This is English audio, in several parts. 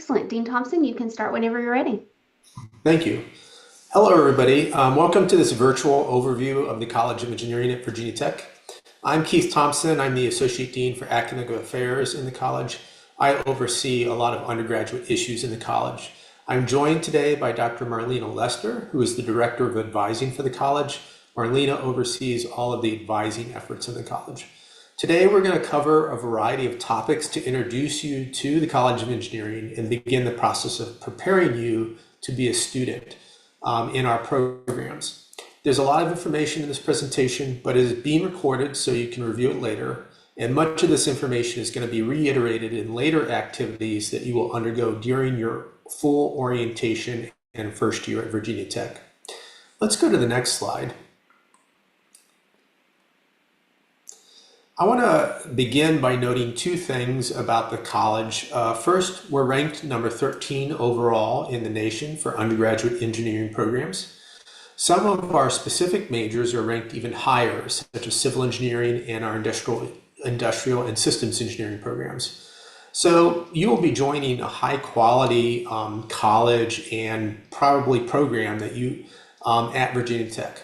Excellent. Dean Thompson, you can start whenever you're ready. Thank you. Hello, everybody. Welcome to this virtual overview of the College of Engineering at Virginia Tech. I'm Keith Thompson. I'm the Associate Dean for Academic Affairs in the college. I oversee a lot of undergraduate issues in the college. I'm joined today by Dr. Marlena Lester, who is the Director of Advising for the college. Marlena oversees all of the advising efforts in the college. Today, we're going to cover a variety of topics to introduce you to the College of Engineering and begin the process of preparing you to be a student in our programs. There's a lot of information in this presentation, but it is being recorded so you can review it later. And much of this information is going to be reiterated in later activities that you will undergo during your full orientation and first year at Virginia Tech. Let's go to the next slide. I want to begin by noting two things about the college. First, we're ranked number 13 overall in the nation for undergraduate engineering programs. Some of our specific majors are ranked even higher, such as civil engineering and our industrial and systems engineering programs. So you will be joining a high quality college and probably program that you at Virginia Tech.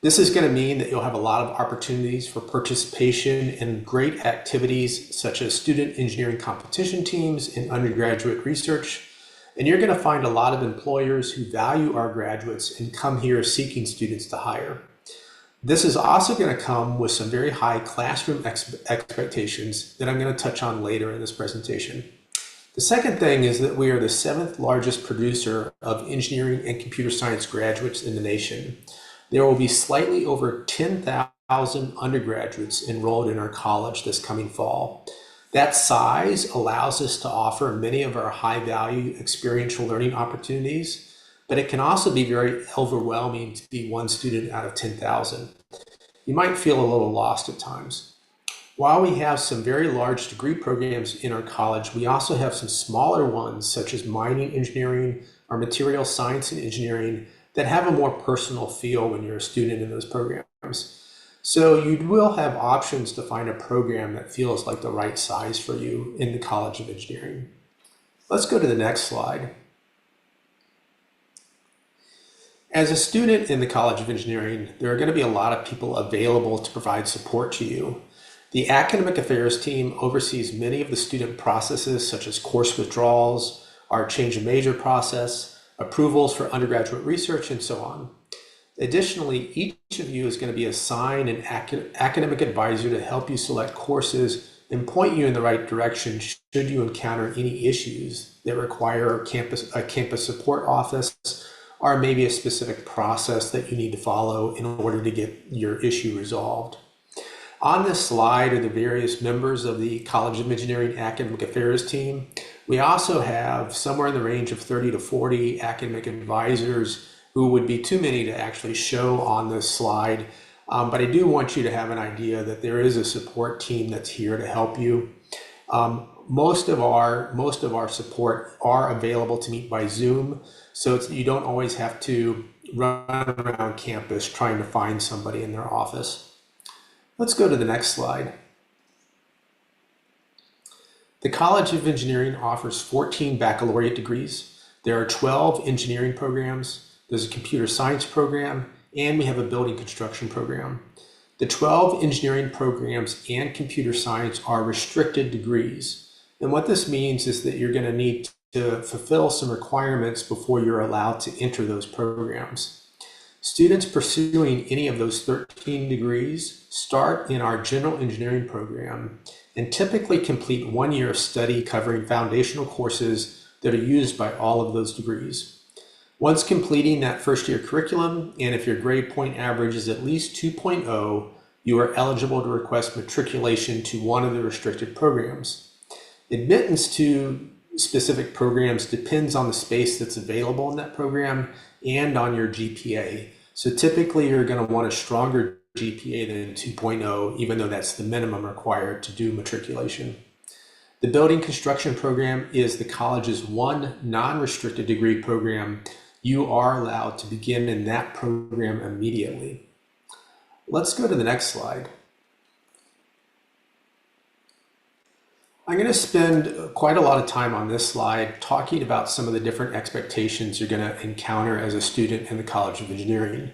This is going to mean that you'll have a lot of opportunities for participation in great activities such as student engineering competition teams and undergraduate research. And you're going to find a lot of employers who value our graduates and come here seeking students to hire. This is also going to come with some very high classroom expectations that I'm going to touch on later in this presentation. The second thing is that we are the 7th largest producer of engineering and computer science graduates in the nation. There will be slightly over 10,000 undergraduates enrolled in our college this coming fall. That size allows us to offer many of our high-value experiential learning opportunities, but it can also be very overwhelming to be one student out of 10,000. You might feel a little lost at times. While we have some very large degree programs in our college, we also have some smaller ones such as mining engineering or material science and engineering that have a more personal feel when you're a student in those programs. So you will have options to find a program that feels like the right size for you in the College of Engineering. Let's go to the next slide. As a student in the College of Engineering, there are going to be a lot of people available to provide support to you. The Academic Affairs team oversees many of the student processes such as course withdrawals, our change of major process, approvals for undergraduate research, and so on. Additionally, each of you is going to be assigned an academic advisor to help you select courses and point you in the right direction should you encounter any issues that require a campus support office or maybe a specific process that you need to follow in order to get your issue resolved. On this slide are the various members of the College of Engineering Academic Affairs team. We also have somewhere in the range of 30 to 40 academic advisors who would be too many to actually show on this slide. But I do want you to have an idea that there is a support team that's here to help you. Most of our support are available to meet by Zoom, so you don't always have to run around campus trying to find somebody in their office. Let's go to the next slide. The College of Engineering offers 14 baccalaureate degrees. There are 12 engineering programs. There's a computer science program, and we have a building construction program. The 12 engineering programs and computer science are restricted degrees. And what this means is that you're going to need to fulfill some requirements before you're allowed to enter those programs. Students pursuing any of those 13 degrees start in our general engineering program and typically complete 1 year of study covering foundational courses that are used by all of those degrees. Once completing that first year curriculum, and if your grade point average is at least 2.0, you are eligible to request matriculation to one of the restricted programs. Admittance to specific programs depends on the space that's available in that program and on your GPA. So typically you're going to want a stronger GPA than 2.0, even though that's the minimum required to do matriculation. The building construction program is the college's one non-restricted degree program. You are allowed to begin in that program immediately. Let's go to the next slide. I'm going to spend quite a lot of time on this slide talking about some of the different expectations you're going to encounter as a student in the College of Engineering.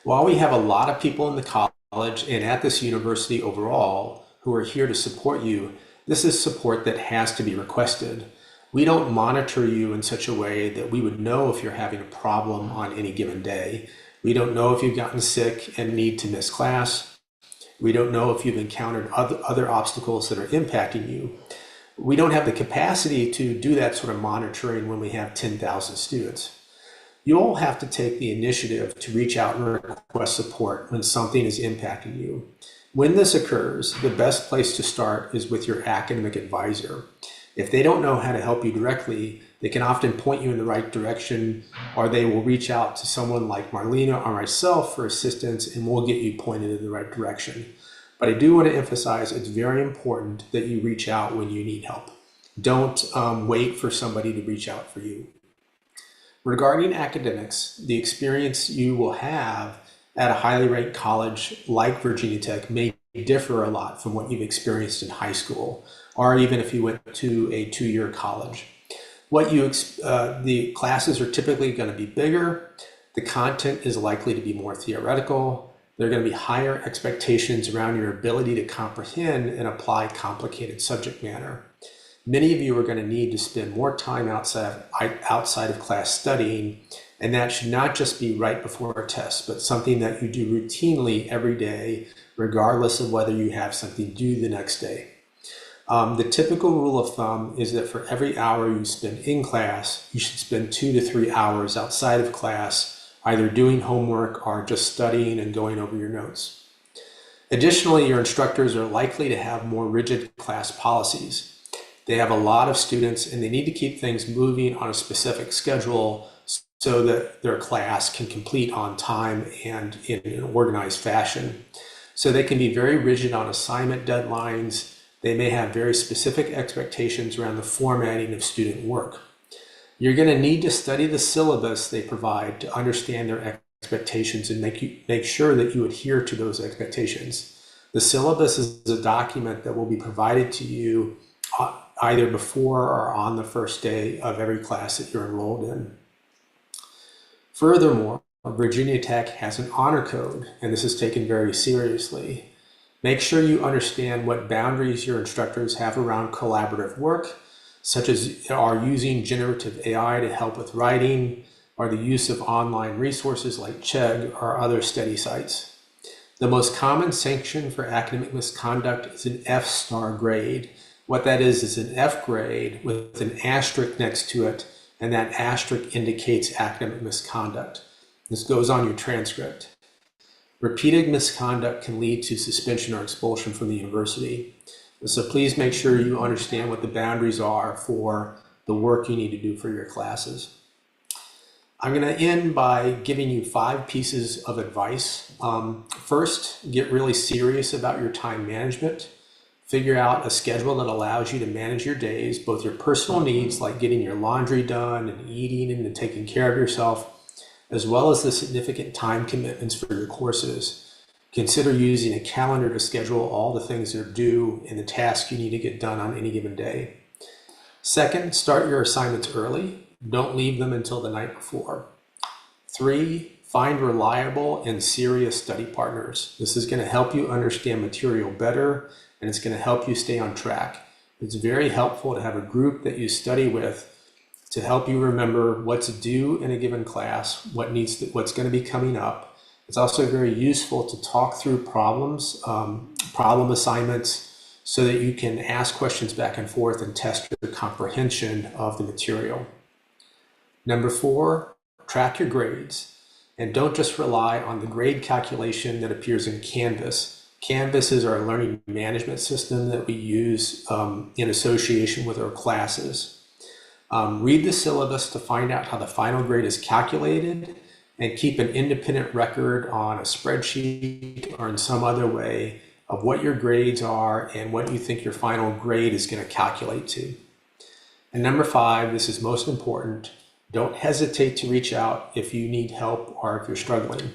While we have a lot of people in the college and at this university overall who are here to support you, this is support that has to be requested. We don't monitor you in such a way that we would know if you're having a problem on any given day. We don't know if you've gotten sick and need to miss class. We don't know if you've encountered other obstacles that are impacting you. We don't have the capacity to do that sort of monitoring when we have 10,000 students. You all have to take the initiative to reach out and request support when something is impacting you. When this occurs, the best place to start is with your academic advisor. If they don't know how to help you directly, they can often point you in the right direction, or they will reach out to someone like Marlena or myself for assistance, and we'll get you pointed in the right direction. But I do want to emphasize it's very important that you reach out when you need help. Don't wait for somebody to reach out for you. Regarding academics, the experience you will have at a highly ranked college like Virginia Tech may differ a lot from what you've experienced in high school, or even if you went to a two-year college. The classes are typically going to be bigger. The content is likely to be more theoretical. There are going to be higher expectations around your ability to comprehend and apply complicated subject matter. Many of you are going to need to spend more time outside of class studying, and that should not just be right before a test, but something that you do routinely every day, regardless of whether you have something due the next day. The typical rule of thumb is that for every hour you spend in class, you should spend 2 to 3 hours outside of class, either doing homework or just studying and going over your notes. Additionally, your instructors are likely to have more rigid class policies. They have a lot of students and they need to keep things moving on a specific schedule so that their class can complete on time and in an organized fashion. So they can be very rigid on assignment deadlines. They may have very specific expectations around the formatting of student work. You're going to need to study the syllabus they provide to understand their expectations and make sure that you adhere to those expectations. The syllabus is a document that will be provided to you either before or on the first day of every class that you're enrolled in. Furthermore, Virginia Tech has an honor code, and this is taken very seriously. Make sure you understand what boundaries your instructors have around collaborative work, such as are using generative AI to help with writing, or the use of online resources like Chegg or other study sites. The most common sanction for academic misconduct is an F-star grade. What that is an F grade with an asterisk next to it, and that asterisk indicates academic misconduct. This goes on your transcript. Repeated misconduct can lead to suspension or expulsion from the university. So please make sure you understand what the boundaries are for the work you need to do for your classes. I'm going to end by giving you 5 pieces of advice. First, get really serious about your time management. Figure out a schedule that allows you to manage your days, both your personal needs like getting your laundry done and eating and taking care of yourself, as well as the significant time commitments for your courses. Consider using a calendar to schedule all the things that are due and the tasks you need to get done on any given day. Second, start your assignments early. Don't leave them until the night before. 3, find reliable and serious study partners. This is going to help you understand material better, and it's going to help you stay on track. It's very helpful to have a group that you study with to help you remember what's due in a given class, what's going to be coming up. It's also very useful to talk through problems, problem assignments, so that you can ask questions back and forth and test your comprehension of the material. Number 4, track your grades. And don't just rely on the grade calculation that appears in Canvas. Canvas is our learning management system that we use in association with our classes. Read the syllabus to find out how the final grade is calculated, and keep an independent record on a spreadsheet or in some other way of what your grades are and what you think your final grade is going to calculate to. And number 5, this is most important, don't hesitate to reach out if you need help or if you're struggling.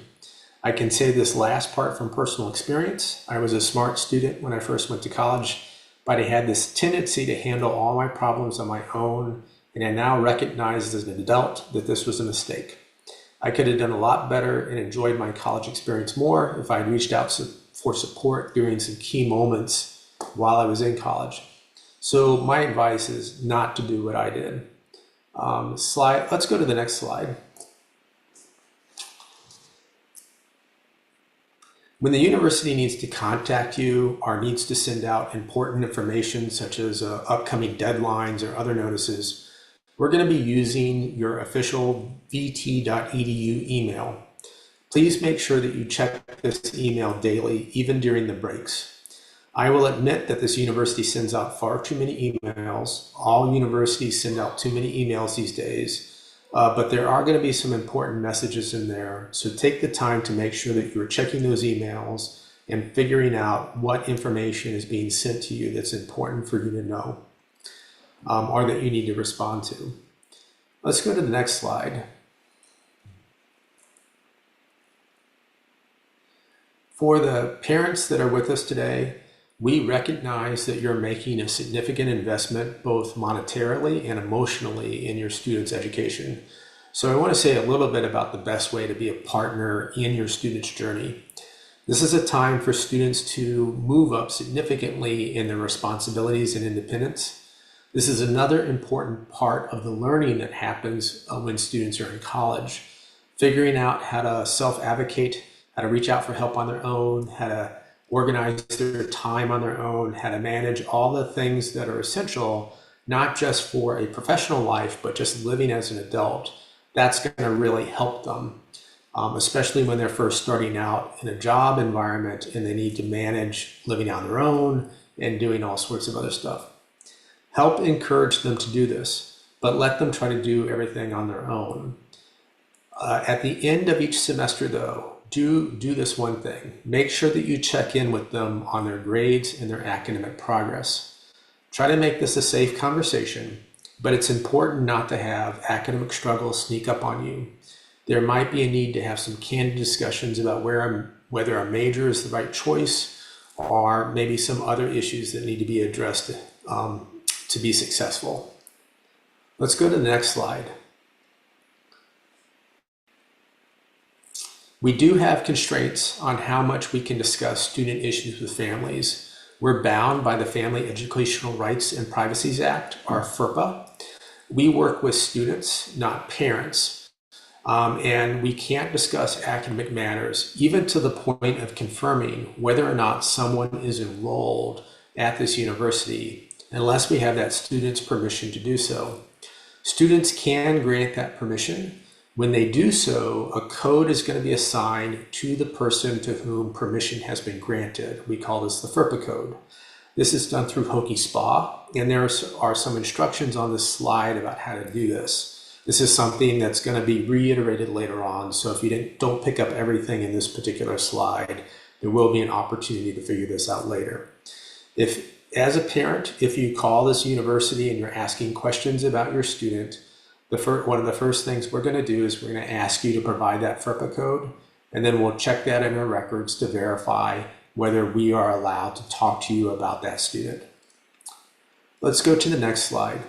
I can say this last part from personal experience. I was a smart student when I first went to college, but I had this tendency to handle all my problems on my own, and I now recognize as an adult that this was a mistake. I could have done a lot better and enjoyed my college experience more if I had reached out for support during some key moments while I was in college. So my advice is not to do what I did. Let's go to the next slide. When the university needs to contact you or needs to send out important information such as upcoming deadlines or other notices, we're going to be using your official vt.edu email. Please make sure that you check this email daily, even during the breaks. I will admit that this university sends out far too many emails. All universities send out too many emails these days, but there are going to be some important messages in there. So take the time to make sure that you're checking those emails and figuring out what information is being sent to you that's important for you to know, or that you need to respond to. Let's go to the next slide. For the parents that are with us today, we recognize that you're making a significant investment both monetarily and emotionally in your students' education. So I want to say a little bit about the best way to be a partner in your students' journey. This is a time for students to move up significantly in their responsibilities and independence. This is another important part of the learning that happens when students are in college. Figuring out how to self-advocate, how to reach out for help on their own, how to organize their time on their own, how to manage all the things that are essential, not just for a professional life, but just living as an adult. That's going to really help them, especially when they're first starting out in a job environment and they need to manage living on their own and doing all sorts of other stuff. Help encourage them to do this, but let them try to do everything on their own. At the end of each semester, though, do this one thing. Make sure that you check in with them on their grades and their academic progress. Try to make this a safe conversation, but it's important not to have academic struggles sneak up on you. There might be a need to have some candid discussions about whether a major is the right choice, or maybe some other issues that need to be addressed to be successful. Let's go to the next slide. We do have constraints on how much we can discuss student issues with families. We're bound by the Family Educational Rights and Privacies Act, or FERPA. We work with students, not parents, and we can't discuss academic matters, even to the point of confirming whether or not someone is enrolled at this university, unless we have that student's permission to do so. Students can grant that permission. When they do so, a code is going to be assigned to the person to whom permission has been granted. We call this the FERPA code. This is done through HokeySPA, and there are some instructions on this slide about how to do this. This is something that's going to be reiterated later on, so if you don't pick up everything in this particular slide, there will be an opportunity to figure this out later. As a parent, if you call this university and you're asking questions about your student, one of the first things we're going to do is we're going to ask you to provide that FERPA code, and then we'll check that in our records to verify whether we are allowed to talk to you about that student. Let's go to the next slide.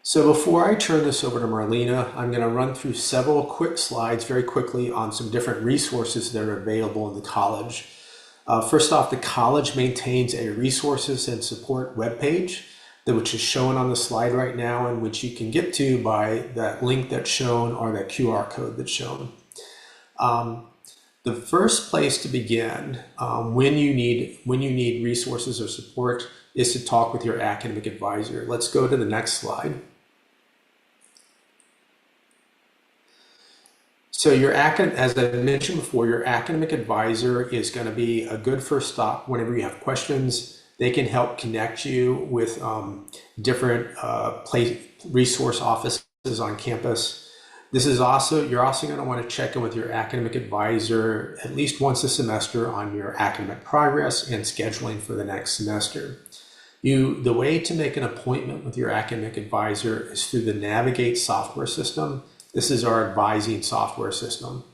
So before I turn this over to Marlena, I'm going to run through several quick slides very quickly on some different resources that are available in the college. First off, the college maintains a resources and support webpage, which is shown on the slide right now, and which you can get to by that link that's shown or that QR code that's shown. The first place to begin when you need resources or support is to talk with your academic advisor. Let's go to the next slide. So as I mentioned before, your academic advisor is going to be a good first stop whenever you have questions. They can help connect you with different resource offices on campus. You're also going to want to check in with your academic advisor at least once a semester on your academic progress and scheduling for the next semester. The way to make an appointment with your academic advisor is through the Navigate software system. This is our advising software system.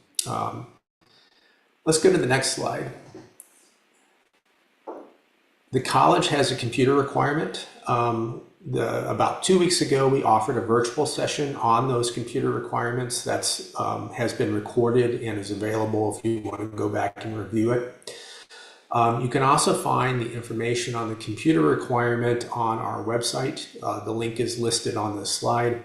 Let's go to the next slide. The college has a computer requirement. About 2 weeks ago, we offered a virtual session on those computer requirements that's has been recorded and is available if you want to go back and review it. You can also find the information on the computer requirement on our website. The link is listed on this slide.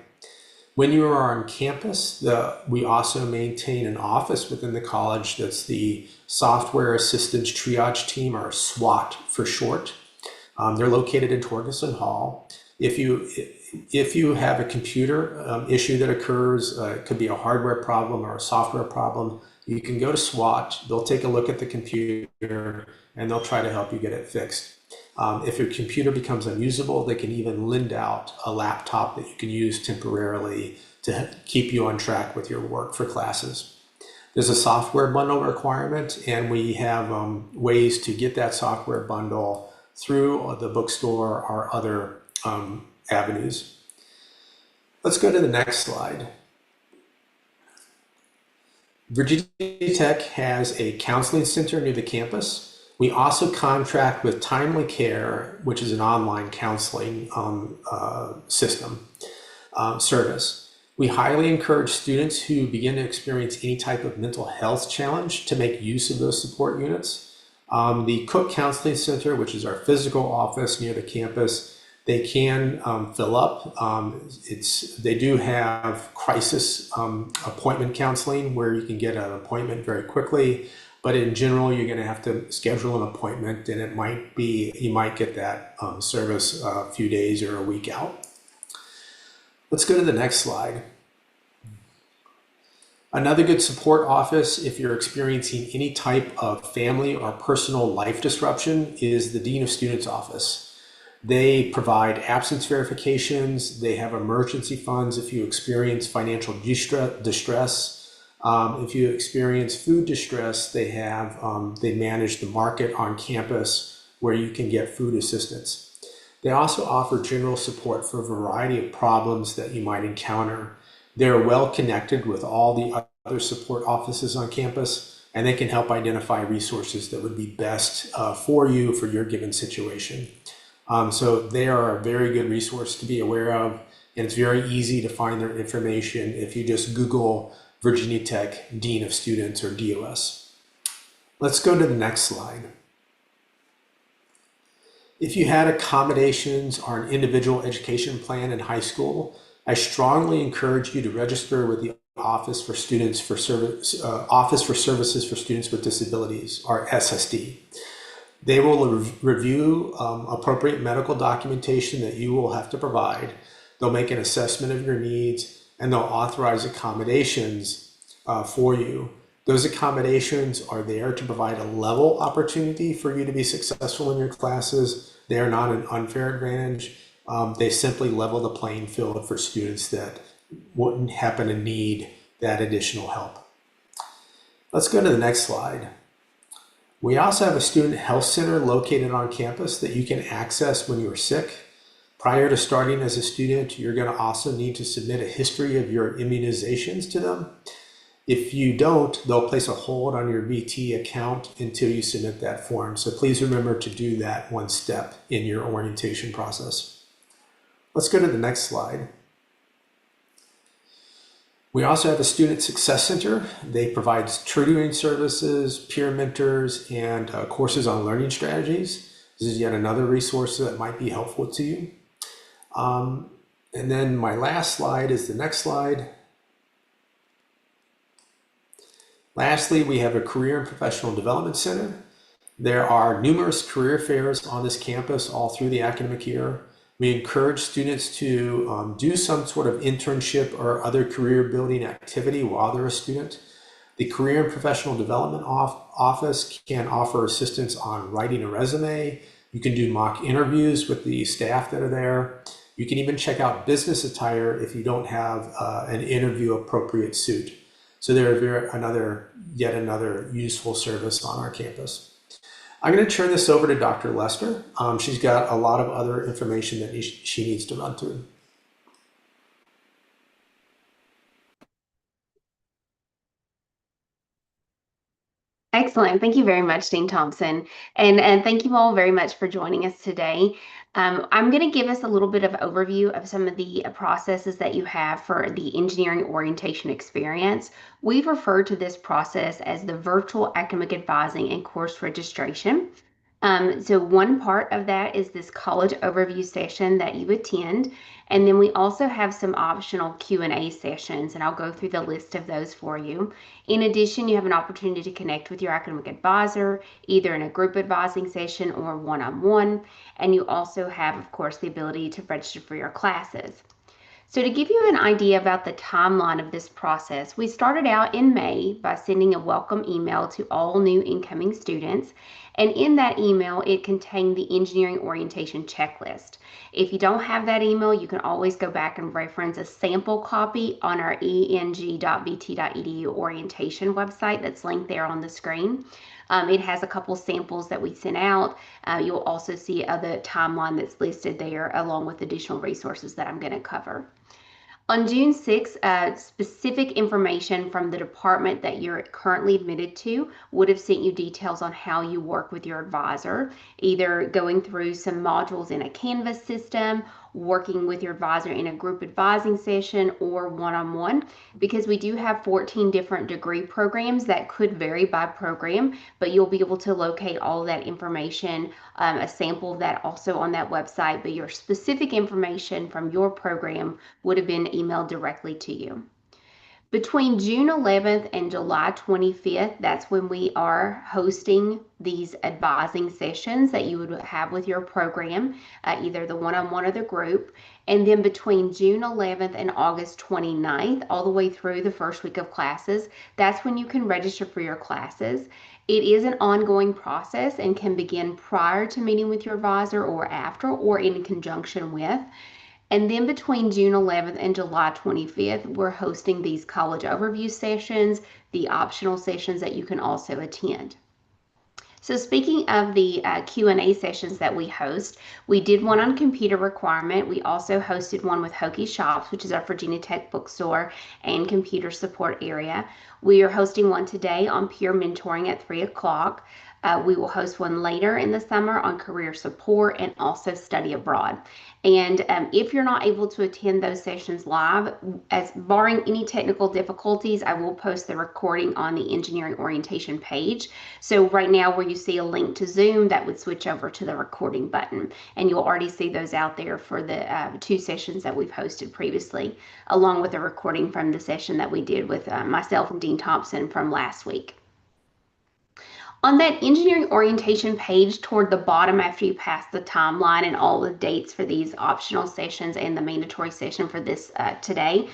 When you are on campus, we also maintain an office within the college that's the Software Assistance Triage Team, or SWAT for short. They're located in Torgerson Hall. If you have a computer issue that occurs, it could be a hardware problem or a software problem, you can go to SWAT. They'll take a look at the computer and they'll try to help you get it fixed. If your computer becomes unusable, they can even lend out a laptop that you can use temporarily to keep you on track with your work for classes. There's a software bundle requirement, and we have ways to get that software bundle through the bookstore or other avenues. Let's go to the next slide. Virginia Tech has a counseling center near the campus. We also contract with Timely Care, which is an online counseling service. We highly encourage students who begin to experience any type of mental health challenge to make use of those support units. The Cook Counseling Center, which is our physical office near the campus, they can fill up. They do have crisis appointment counseling where you can get an appointment very quickly. But in general, you're going to have to schedule an appointment, and you might get that service a few days or a week out. Let's go to the next slide. Another good support office, if you're experiencing any type of family or personal life disruption, is the Dean of Students office. They provide absence verifications. They have emergency funds if you experience financial distress. If you experience food distress, they manage the market on campus where you can get food assistance. They also offer general support for a variety of problems that you might encounter. They're well connected with all the other support offices on campus, and they can help identify resources that would be best for you for your given situation. So they are a very good resource to be aware of, and it's very easy to find their information if you just Google Virginia Tech Dean of Students, or DOS. Let's go to the next slide. If you had accommodations or an individual education plan in high school, I strongly encourage you to register with the Office for Services for Students with Disabilities, or SSD. They will review appropriate medical documentation that you will have to provide. They'll make an assessment of your needs, and they'll authorize accommodations for you. Those accommodations are there to provide a level opportunity for you to be successful in your classes. They are not an unfair advantage. They simply level the playing field for students that wouldn't happen to need that additional help. Let's go to the next slide. We also have a student health center located on campus that you can access when you're sick. Prior to starting as a student, you're going to also need to submit a history of your immunizations to them. If you don't, they'll place a hold on your VT account until you submit that form. So please remember to do that one step in your orientation process. Let's go to the next slide. We also have a Student Success Center. They provide tutoring services, peer mentors, and courses on learning strategies. This is yet another resource that might be helpful to you. And then my last slide is the next slide. Lastly, we have a Career and Professional Development Center. There are numerous career fairs on this campus all through the academic year. We encourage students to do some sort of internship or other career building activity while they're a student. The Career and Professional Development Office can offer assistance on writing a resume. You can do mock interviews with the staff that are there. You can even check out business attire if you don't have an interview appropriate suit. So they're yet another useful service on our campus. I'm going to turn this over to Dr. Lester. She's got a lot of other information that she needs to run through. Excellent. Thank you very much, Dean Thompson. And thank you all very much for joining us today. I'm going to give us a little bit of overview of some of the processes that you have for the engineering orientation experience. We've referred to this process as the virtual academic advising and course registration. So one part of that is this college overview session that you attend, and then we also have some optional Q&A sessions, and I'll go through the list of those for you. In addition, you have an opportunity to connect with your academic advisor, either in a group advising session or one-on-one, and you also have, of course, the ability to register for your classes. So to give you an idea about the timeline of this process, we started out in May by sending a welcome email to all new incoming students. And in that email, it contained the engineering orientation checklist. If you don't have that email, you can always go back and reference a sample copy on our eng.vt.edu orientation website that's linked there on the screen. It has a couple samples that we sent out. You'll also see other timeline that's listed there along with additional resources that I'm going to cover. On June 6th, specific information from the department that you're currently admitted to would have sent you details on how you work with your advisor, either going through some modules in a Canvas system, working with your advisor in a group advising session, or one-on-one, because we do have 14 different degree programs that could vary by program, but you'll be able to locate all of that information, a sample of that also on that website, but your specific information from your program would have been emailed directly to you. Between June 11th and July 25th, that's when we are hosting these advising sessions that you would have with your program, either the one-on-one or the group. And then between June 11th and August 29th, all the way through the first week of classes, that's when you can register for your classes. It is an ongoing process and can begin prior to meeting with your advisor or after or in conjunction with. And then between June 11th and July 25th, we're hosting these college overview sessions, the optional sessions that you can also attend. So speaking of the Q&A sessions that we host, we did one on computer requirement. We also hosted one with Hokie Shops, which is our Virginia Tech bookstore and computer support area. We are hosting one today on peer mentoring at 3 o'clock. We will host one later in the summer on career support and also study abroad. And if you're not able to attend those sessions live, as barring any technical difficulties, I will post the recording on the engineering orientation page. So right now where you see a link to Zoom, that would switch over to the recording button. And you'll already see those out there for the 2 sessions that we've hosted previously, along with a recording from the session that we did with myself and Dean Thompson from last week. On that engineering orientation page toward the bottom, after you pass the timeline and all the dates for these optional sessions and the mandatory session for this today,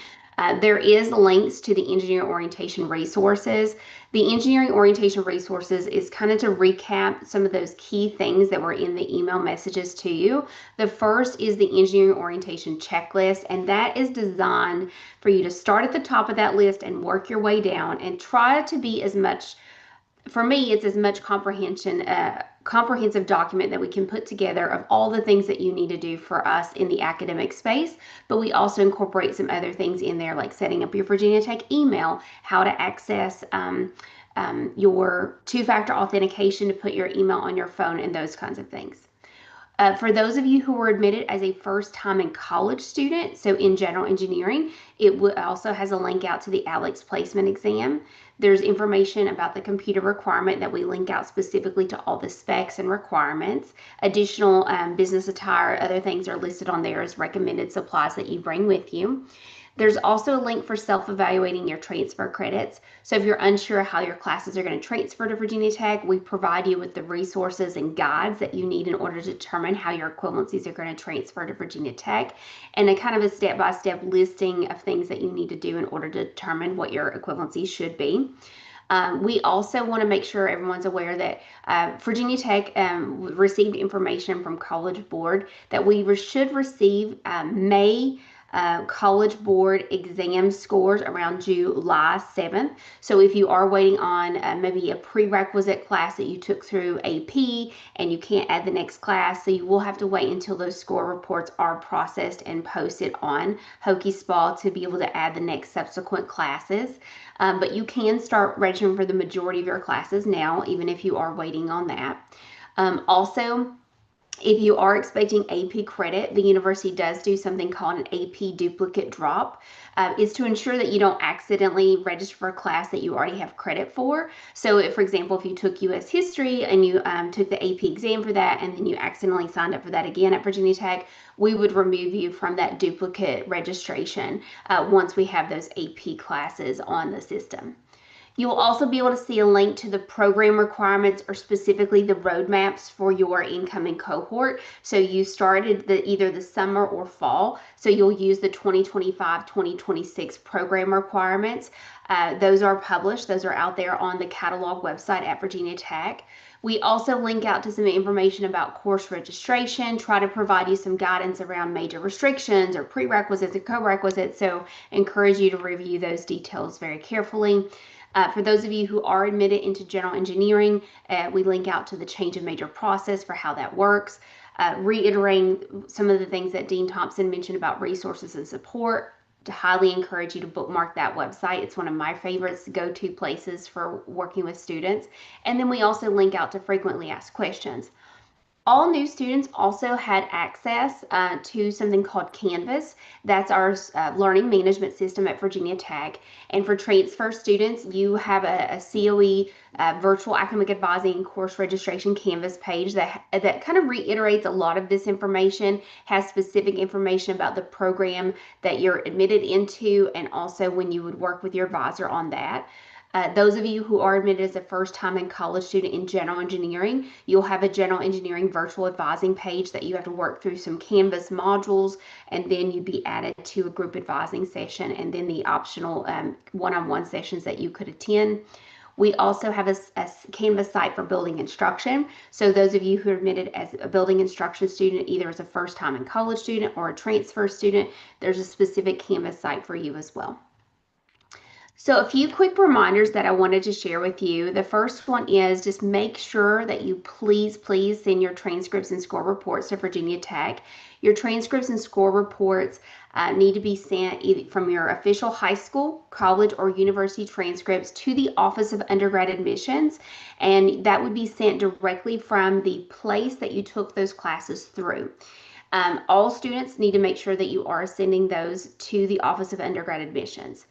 there is links to the engineering orientation resources. The engineering orientation resources is kind of to recap some of those key things that were in the email messages to you. The first is the engineering orientation checklist, and that is designed for you to start at the top of that list and work your way down and try to be as much, for me, it's as much comprehensive document that we can put together of all the things that you need to do for us in the academic space, but we also incorporate some other things in there like setting up your Virginia Tech email, how to access your two-factor authentication to put your email on your phone, and those kinds of things. For those of you who were admitted as a first-time in college student, so in general engineering, it also has a link out to the ALEX placement exam. There's information about the computer requirement that we link out specifically to all the specs and requirements. Additional business attire, other things are listed on there as recommended supplies that you bring with you. There's also a link for self-evaluating your transfer credits. So if you're unsure how your classes are going to transfer to Virginia Tech, we provide you with the resources and guides that you need in order to determine how your equivalencies are going to transfer to Virginia Tech, and a kind of a step-by-step listing of things that you need to do in order to determine what your equivalencies should be. We also want to make sure everyone's aware that Virginia Tech received information from College Board that we should receive May College Board exam scores around July 7th. So if you are waiting on maybe a prerequisite class that you took through AP and you can't add the next class, so you will have to wait until those score reports are processed and posted on HokieSpa to be able to add the next subsequent classes. But you can start registering for the majority of your classes now, even if you are waiting on that. Also, if you are expecting AP credit, the university does do something called an AP duplicate drop. It's to ensure that you don't accidentally register for a class that you already have credit for. So if, for example, if you took US history and you took the AP exam for that and then you accidentally signed up for that again at Virginia Tech, we would remove you from that duplicate registration once we have those AP classes on the system. You will also be able to see a link to the program requirements or specifically the roadmaps for your incoming cohort. So you started either the summer or fall. So you'll use the 2025-2026 program requirements. Those are published. Those are out there on the catalog website at Virginia Tech. We also link out to some information about course registration, try to provide you some guidance around major restrictions or prerequisites and co-requisites. So encourage you to review those details very carefully. For those of you who are admitted into general engineering, we link out to the change of major process for how that works, reiterating some of the things that Dean Thompson mentioned about resources and support. To highly encourage you to bookmark that website. It's one of my favorites go-to places for working with students. And then we also link out to frequently asked questions. All new students also had access to something called Canvas. That's our learning management system at Virginia Tech. And for transfer students, you have a COE virtual academic advising course registration Canvas page that kind of reiterates a lot of this information, has specific information about the program that you're admitted into, and also when you would work with your advisor on that. Those of you who are admitted as a first-time in college student in general engineering, you'll have a general engineering virtual advising page that you have to work through some Canvas modules, and then you'd be added to a group advising session, and then the optional one-on-one sessions that you could attend. We also have a Canvas site for building instruction. So those of you who are admitted as a building instruction student, either as a first-time in college student or a transfer student, there's a specific Canvas site for you as well. So a few quick reminders that I wanted to share with you. The first one is just make sure that you please send your transcripts and score reports to Virginia Tech. Your transcripts and score reports need to be sent either from your official high school, college, or university transcripts to the Office of Undergrad Admissions, and that would be sent directly from the place that you took those classes through. All students need to make sure that you are sending those to the Office of Undergrad Admissions.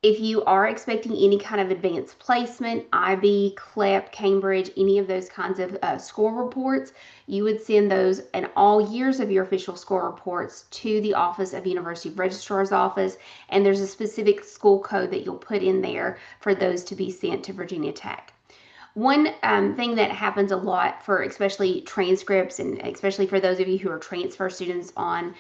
If you are expecting any kind of advanced placement, IB, CLEP, Cambridge, any of those kinds of score reports, you would send those and all years of your official score reports to the Office of University Registrar's Office, and there's a specific school code that you'll put in there for those to be sent to Virginia Tech. One thing that happens a lot for especially transcripts and especially for those of you who are transfer students on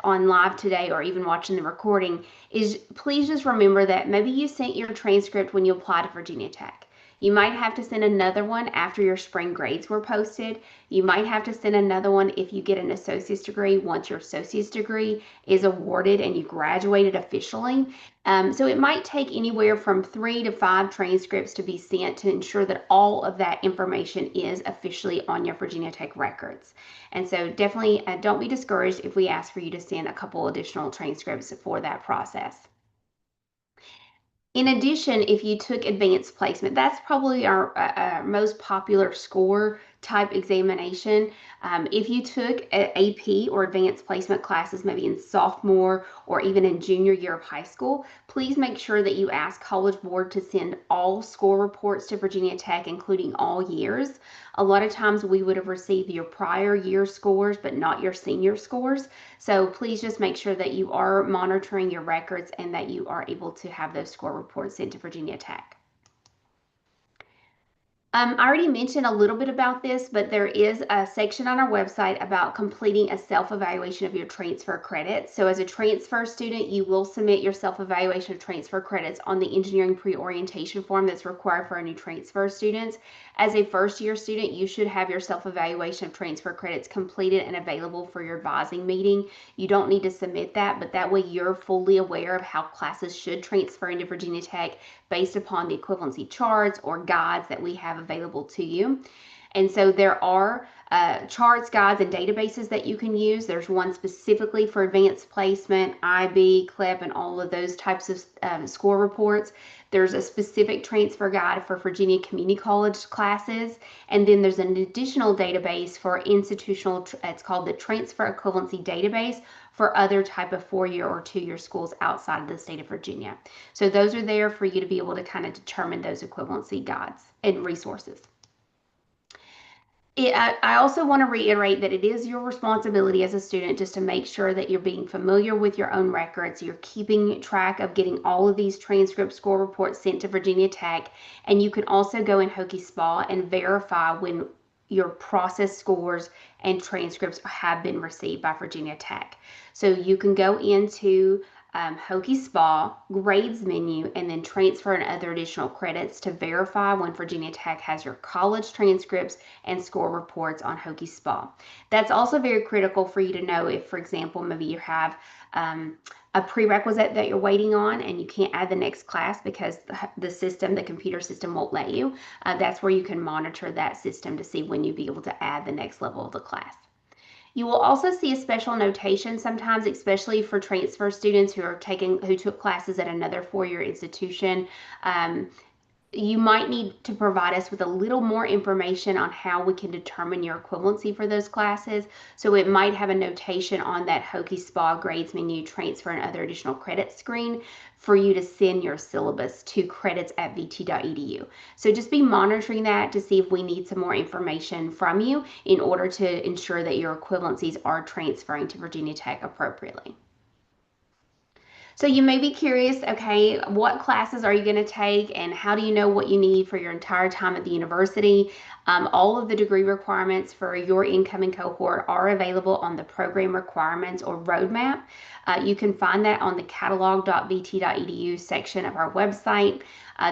live today or even watching the recording is please just remember that maybe you sent your transcript when you applied to Virginia Tech. You might have to send another one after your spring grades were posted. You might have to send another one if you get an associate's degree once your associate's degree is awarded and you graduated officially. So it might take anywhere from 3 to 5 transcripts to be sent to ensure that all of that information is officially on your Virginia Tech records. And so definitely don't be discouraged if we ask for you to send a couple additional transcripts for that process. In addition, if you took advanced placement, that's probably our most popular score type examination. If you took AP or advanced placement classes, maybe in sophomore or even in junior year of high school, please make sure that you ask College Board to send all score reports to Virginia Tech, including all years. A lot of times we would have received your prior year scores, but not your senior scores. So please just make sure that you are monitoring your records and that you are able to have those score reports sent to Virginia Tech. I already mentioned a little bit about this, but there is a section on our website about completing a self-evaluation of your transfer credits. So as a transfer student, you will submit your self-evaluation of transfer credits on the engineering pre-orientation form that's required for our new transfer students. As a first-year student, you should have your self-evaluation of transfer credits completed and available for your advising meeting. You don't need to submit that, but that way you're fully aware of how classes should transfer into Virginia Tech based upon the equivalency charts or guides that we have available to you. And so there are charts, guides, and databases that you can use. There's one specifically for advanced placement, IB, CLEP, and all of those types of score reports. There's a specific transfer guide for Virginia Community College classes. And then there's an additional database for institutional, it's called the Transfer Equivalency Database for other type of 4-year or 2-year schools outside of the state of Virginia. So those are there for you to be able to kind of determine those equivalency guides and resources. I also want to reiterate that it is your responsibility as a student just to make sure that you're being familiar with your own records, you're keeping track of getting all of these transcript score reports sent to Virginia Tech, and you can also go in Hokie-SPA and verify when your process scores and transcripts have been received by Virginia Tech. So you can go into Hokie-SPA, grades menu, and then transfer and other additional credits to verify when Virginia Tech has your college transcripts and score reports on Hokie-SPA. That's also very critical for you to know if, for example, maybe you have a prerequisite that you're waiting on and you can't add the next class because the computer system won't let you. That's where you can monitor that system to see when you'll be able to add the next level of the class. You will also see a special notation sometimes, especially for transfer students who took classes at another 4-year institution. You might need to provide us with a little more information on how we can determine your equivalency for those classes. So it might have a notation on that Hokie-SPA grades menu transfer and other additional credits screen for you to send your syllabus to credits@vt.edu. So just be monitoring that to see if we need some more information from you in order to ensure that your equivalencies are transferring to Virginia Tech appropriately. So you may be curious, okay, what classes are you going to take and how do you know what you need for your entire time at the university? All of the degree requirements for your incoming cohort are available on the program requirements or roadmap. You can find that on the catalog.vt.edu section of our website.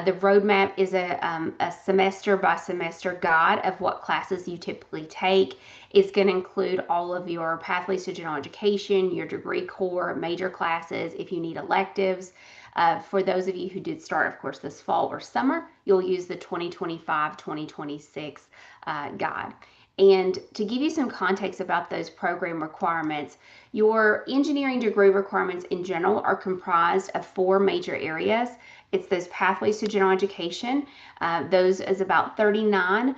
The roadmap is a semester by semester guide of what classes you typically take. It's going to include all of your pathways to general education, your degree core, major classes, if you need electives. For those of you who did start, of course, this fall or summer, you'll use the 2025-2026 guide. And to give you some context about those program requirements, your engineering degree requirements in general are comprised of 4 major areas. It's those pathways to general education. Those is about 39%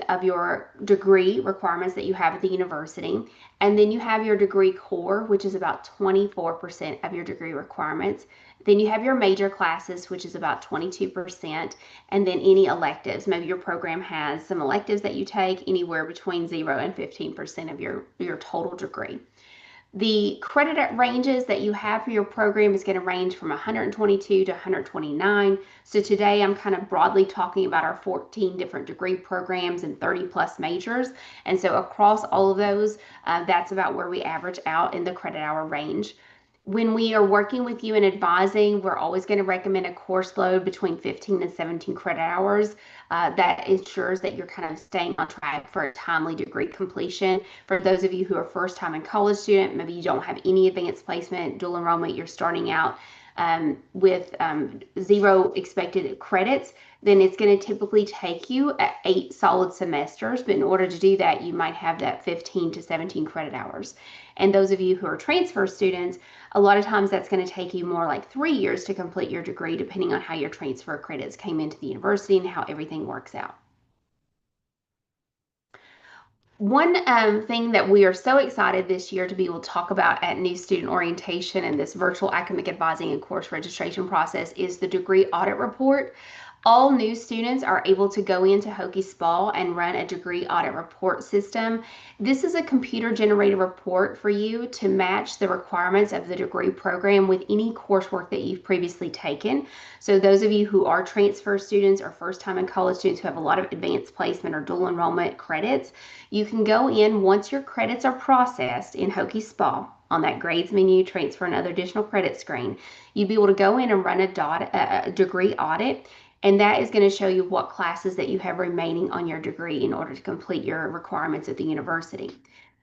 of your degree requirements that you have at the university. And then you have your degree core, which is about 24% of your degree requirements. Then you have your major classes, which is about 22%, and then any electives. Maybe your program has some electives that you take, anywhere between 0 and 15% of your total degree. The credit ranges that you have for your program is going to range from 122 to 129. So today I'm kind of broadly talking about our 14 different degree programs and 30 plus majors. And so across all of those, that's about where we average out in the credit hour range. When we are working with you and advising, we're always going to recommend a course load between 15 and 17 credit hours. That ensures that you're kind of staying on track for a timely degree completion. For those of you who are first time in college student, maybe you don't have any advanced placement, dual enrollment, you're starting out with 0 expected credits, then it's going to typically take you 8 solid semesters. But in order to do that, you might have that 15 to 17 credit hours. And those of you who are transfer students, a lot of times that's going to take you more like 3 years to complete your degree, depending on how your transfer credits came into the university and how everything works out. One thing that we are so excited this year to be able to talk about at New Student Orientation and this virtual academic advising and course registration process is the degree audit report. All new students are able to go into Hokie SPAL and run a degree audit report system. This is a computer generated report for you to match the requirements of the degree program with any coursework that you've previously taken. So those of you who are transfer students or first time in college students who have a lot of advanced placement or dual enrollment credits, you can go in once your credits are processed in Hokie SPAL on that grades menu, transfer and other additional credit screen. You'd be able to go in and run a degree audit, and that is going to show you what classes that you have remaining on your degree in order to complete your requirements at the university.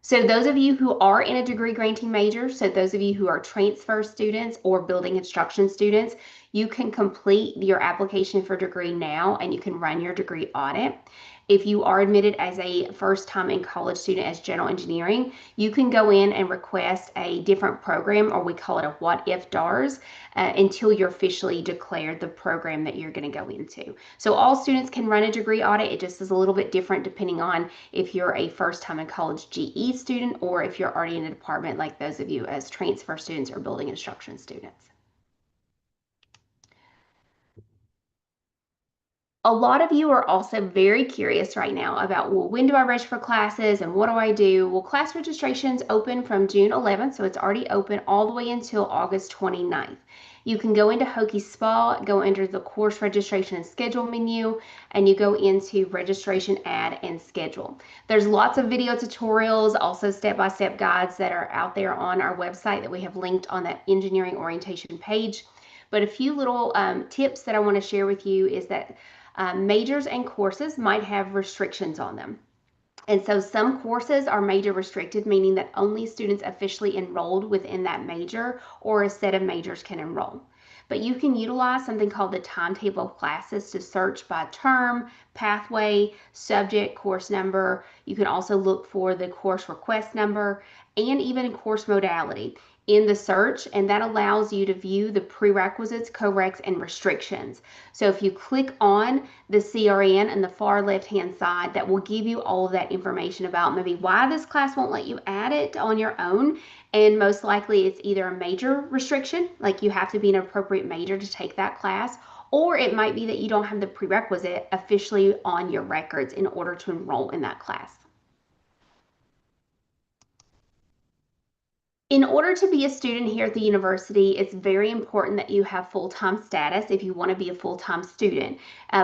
So those of you who are in a degree granting major, so those of you who are transfer students or building instruction students, you can complete your application for degree now and you can run your degree audit. If you are admitted as a first time in college student as general engineering, you can go in and request a different program, or we call it a what if DARS, until you're officially declared the program that you're going to go into. So all students can run a degree audit. It just is a little bit different depending on if you're a first time in college GE student or if you're already in a department like those of you as transfer students or building instruction students. A lot of you are also very curious right now about, well, when do I register for classes and what do I do? Well, class registration's open from June 11th, so it's already open all the way until August 29th. You can go into Hokie SPAL, go under the course registration and schedule menu, and you go into registration, add, and schedule. There's lots of video tutorials, also step-by-step guides that are out there on our website that we have linked on that engineering orientation page. But a few little tips that I want to share with you is that majors and courses might have restrictions on them. And so some courses are major restricted, meaning that only students officially enrolled within that major or a set of majors can enroll. But you can utilize something called the timetable of classes to search by term, pathway, subject, course number. You can also look for the course request number and even course modality in the search, and that allows you to view the prerequisites, co-reqs, and restrictions. So if you click on the CRN in the far left-hand side, that will give you all of that information about maybe why this class won't let you add it on your own. And most likely it's either a major restriction, like you have to be an appropriate major to take that class, or it might be that you don't have the prerequisite officially on your records in order to enroll in that class. In order to be a student here at the university, it's very important that you have full-time status if you want to be a full-time student.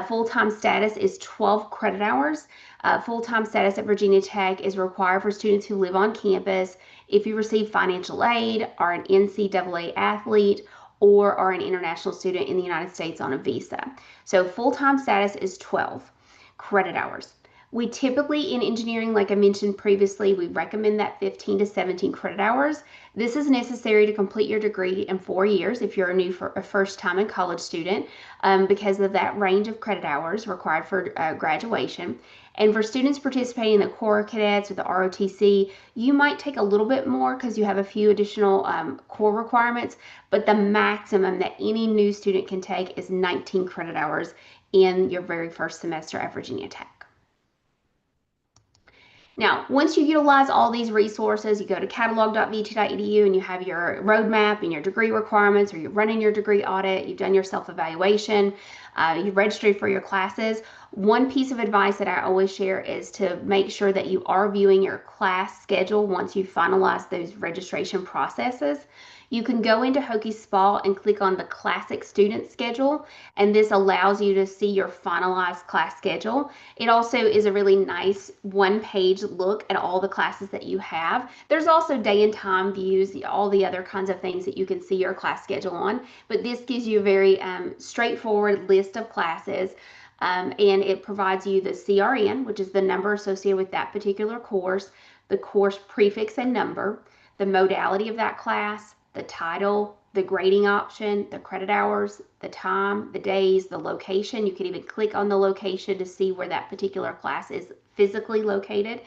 Full-time status is 12 credit hours. Full-time status at Virginia Tech is required for students who live on campus if you receive financial aid, are an NCAA athlete, or are an international student in the United States on a visa. So full-time status is 12 credit hours. We typically in engineering, like I mentioned previously, we recommend that 15 to 17 credit hours. This is necessary to complete your degree in 4 years if you're a first time in college student, because of that range of credit hours required for graduation. And for students participating in the Corps Cadets or the ROTC, you might take a little bit more because you have a few additional core requirements, but the maximum that any new student can take is 19 credit hours in your very first semester at Virginia Tech. Now, once you utilize all these resources, you go to catalog.vt.edu and you have your roadmap and your degree requirements, or you're running your degree audit, you've done your self-evaluation, you've registered for your classes. One piece of advice that I always share is to make sure that you are viewing your class schedule once you finalize those registration processes. You can go into Hokie SPAL and click on the Classic Student Schedule, and this allows you to see your finalized class schedule. It also is a really nice one-page look at all the classes that you have. There's also day and time views, all the other kinds of things that you can see your class schedule on, but this gives you a very straightforward list of classes. And it provides you the CRN, which is the number associated with that particular course, the course prefix and number, the modality of that class, the title, the grading option, the credit hours, the time, the days, the location. You can even click on the location to see where that particular class is physically located.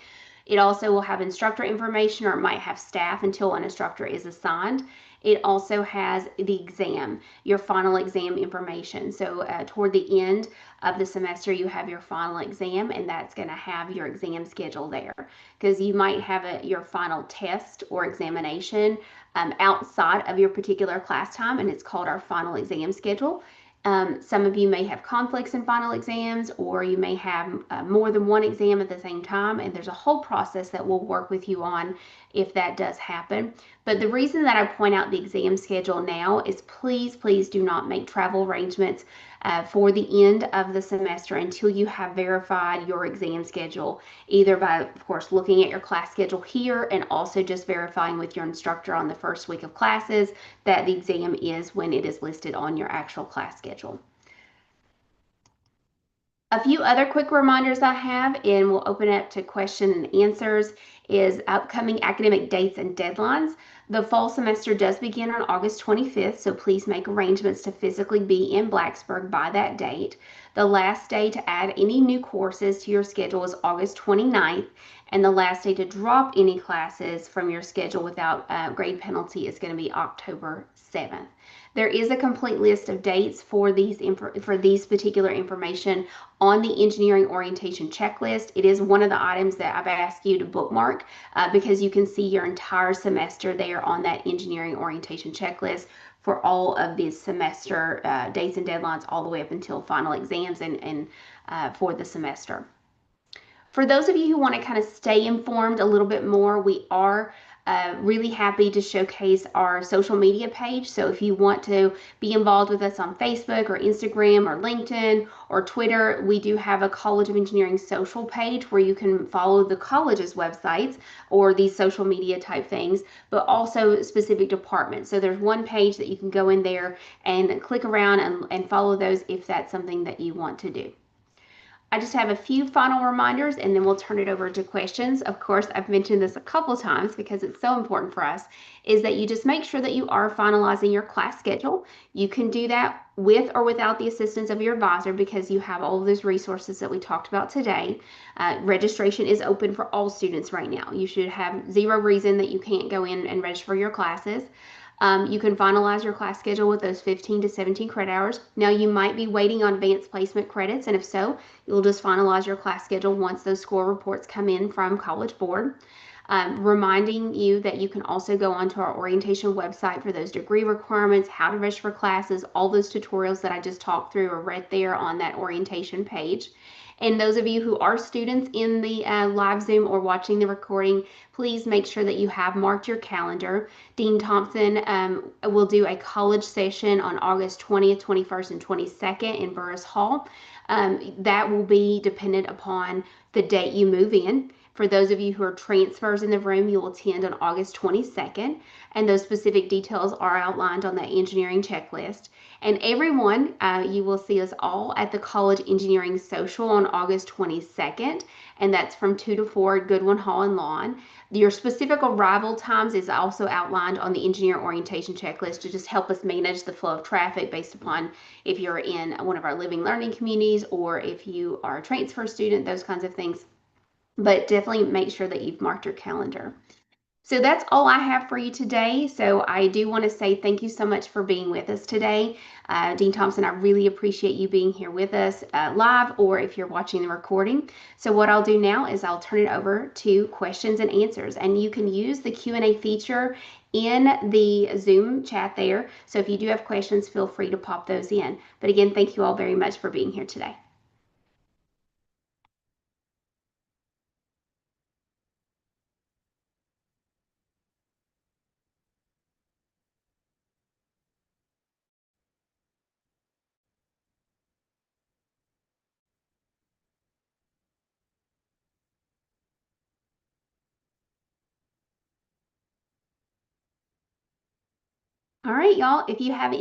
It also will have instructor information, or it might have staff until an instructor is assigned. It also has the exam, your final exam information. So toward the end of the semester, you have your final exam, and that's going to have your exam schedule there, because you might have your final test or examination outside of your particular class time, and it's called our final exam schedule. Some of you may have conflicts in final exams, or you may have more than one exam at the same time, and there's a whole process that we'll work with you on if that does happen. But the reason that I point out the exam schedule now is please, please do not make travel arrangements for the end of the semester until you have verified your exam schedule, either by, of course, looking at your class schedule here and also just verifying with your instructor on the first week of classes that the exam is when it is listed on your actual class schedule. A few other quick reminders I have, and we'll open it up to question and answers, is upcoming academic dates and deadlines. The fall semester does begin on August 25th, so please make arrangements to physically be in Blacksburg by that date. The last day to add any new courses to your schedule is August 29th, and the last day to drop any classes from your schedule without grade penalty is going to be October 7th. There is a complete list of dates for these particular information on the engineering orientation checklist. It is one of the items that I've asked you to bookmark because you can see your entire semester there on that engineering orientation checklist for all of these semester dates and deadlines all the way up until final exams and for the semester. For those of you who want to kind of stay informed a little bit more, we are really happy to showcase our social media page. So if you want to be involved with us on Facebook or Instagram or LinkedIn or Twitter, we do have a College of Engineering social page where you can follow the college's websites or these social media type things, but also specific departments. So there's one page that you can go in there and click around and follow those if that's something that you want to do. I just have a few final reminders and then we'll turn it over to questions. Of course, I've mentioned this a couple times because it's so important for us, is that you just make sure that you are finalizing your class schedule. You can do that with or without the assistance of your advisor because you have all of those resources that we talked about today. Registration is open for all students right now. You should have zero reason that you can't go in and register for your classes. You can finalize your class schedule with those 15 to 17 credit hours. Now you might be waiting on advanced placement credits, and if so, you'll just finalize your class schedule once those score reports come in from College Board. Reminding you that you can also go onto our orientation website for those degree requirements, how to register for classes, all those tutorials that I just talked through are right there on that orientation page. And those of you who are students in the live Zoom or watching the recording, please make sure that you have marked your calendar. Dean Thompson will do a college session on August 20th, 21st, and 22nd in Burris Hall. That will be dependent upon the date you move in. For those of you who are transfers in the room, you will attend on August 22nd, and those specific details are outlined on that engineering checklist. And everyone, you will see us all at the College Engineering Social on August 22nd, and that's from 2 to 4 at Goodwin Hall and Lawn. Your specific arrival times is also outlined on the engineer orientation checklist to just help us manage the flow of traffic based upon if you're in one of our living learning communities or if you are a transfer student, those kinds of things. But definitely make sure that you've marked your calendar. So that's all I have for you today. So I do want to say thank you so much for being with us today. Dean Thompson, I really appreciate you being here with us live or if you're watching the recording. So what I'll do now is I'll turn it over to questions and answers, and you can use the Q&A feature in the Zoom chat there. So if you do have questions, feel free to pop those in. But again, thank you all very much for being here today. All right, y'all, if you have